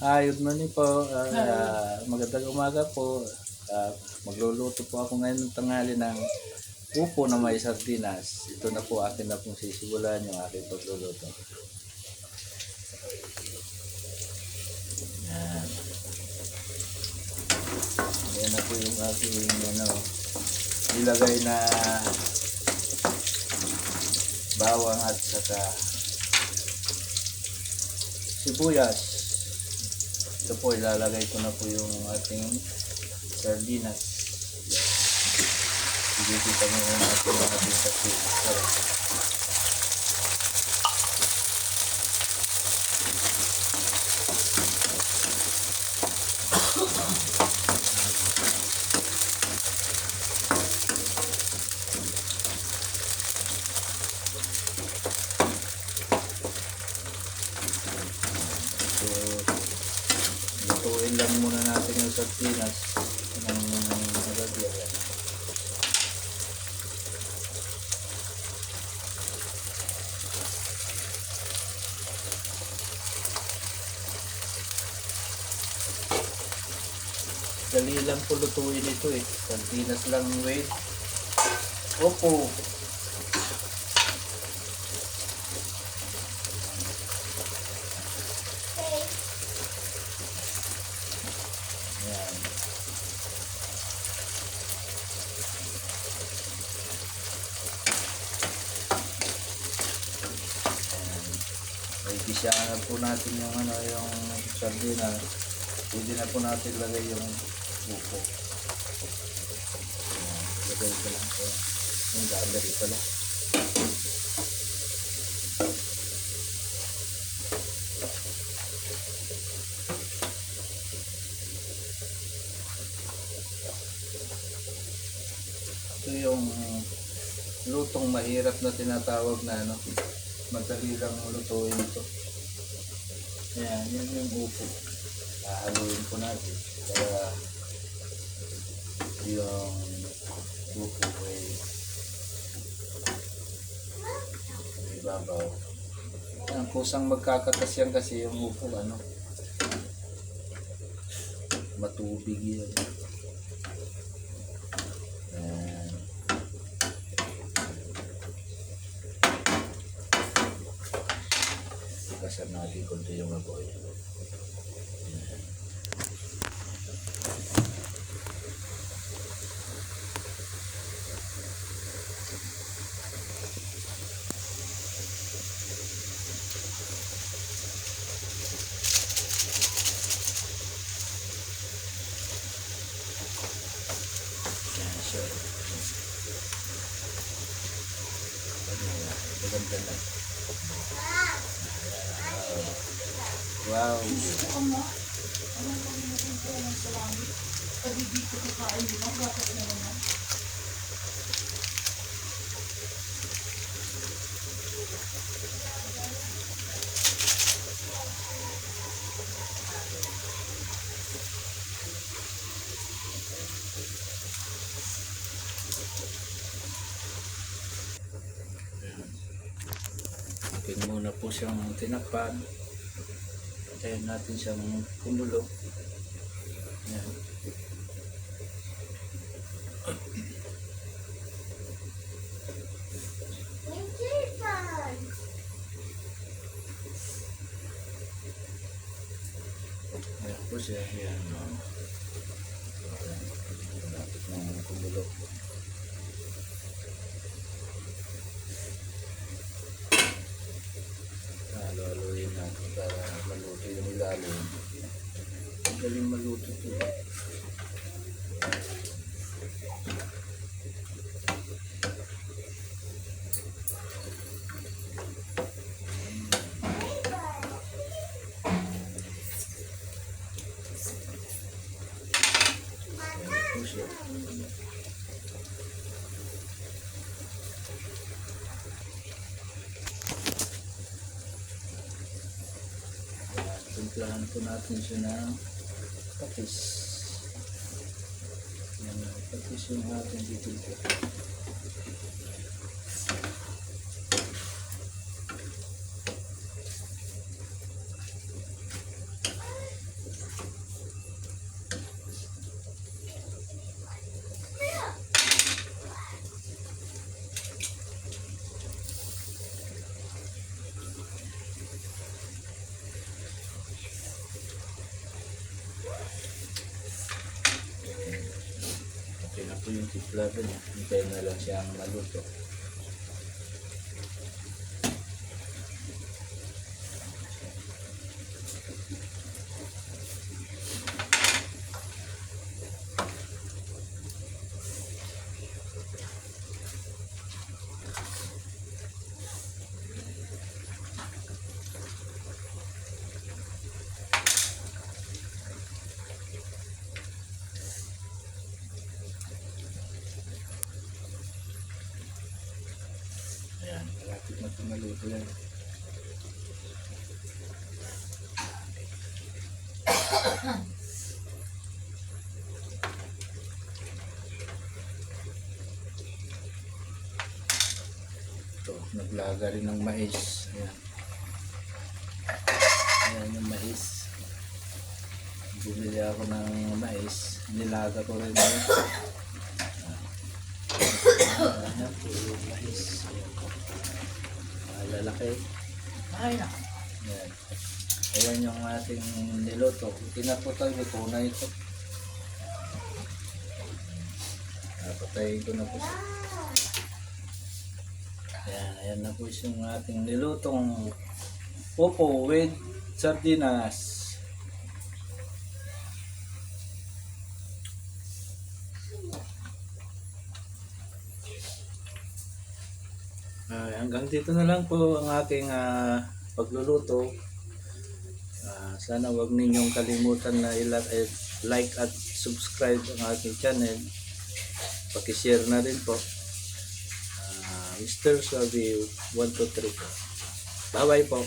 Good morning po. Magandang umaga po. Magluluto po ako ngayon ng tanghali ng upo na may sardinas. Ito na po akin na pong sisimulan yung aking pagluluto. Yan. Yan na po yung aking nilagay na bawang at saka sibuyas. Ito po, ilalagay ko na po yung ating sardinas. Igigita mo yung ating sardinas. Lutuin lang muna natin yung sardinas ng nalagyan. Dali lang po lutuin ito eh. Sardinas lang wait. Opo. Yan. May gisahan po natin yung yung sardinas. Pwede na po natin lagay yung buko. Lagay ko lang po. Yung dali pala. Ito yung lutong mahirap na tinatawag na madali lang lutuin ito. Ayan, yun yung upo. Haluin po natin para yung upo ay ibabaw. Ayan, kusang magkakatas yan kasi yung upo matubig yan. Ayan. Kasar natin konti yung apoy. Maganda na. Wow. Atin muna po siyang tinakpan. Tayin natin siyang kumulo. Yan. Ayan po siya. Yan. Malapit ng kumulo. Haluin natin para maluto yung ilalim. Galing maluto ito. Timplahan po natin siya ng patis. Yan, patis yung ating dito. Ito yung timpla doon. Hintayin na lang siyang maluto. Ayan, malapit na ito maluto yan. Ito, naglaga rin ng mais. Ayan. Ayan yung mais. Bumili ako ng mais. Nilaga ko rin yun. Ayan, puro mais. Ayan. Lalaki. Ay na. Ayan. Ayan yung ating niluto. Pinaputay ko na ito. Napatayin ko na po siya. Ayan, ayan na po yung ating nilutong popo with sardinas. Hanggang dito na lang po ang aking pagluluto. Sana wag ninyong kalimutan na like at subscribe ang aking channel. Paki-share na rin po. Mr. Suave 123. Bye bye po.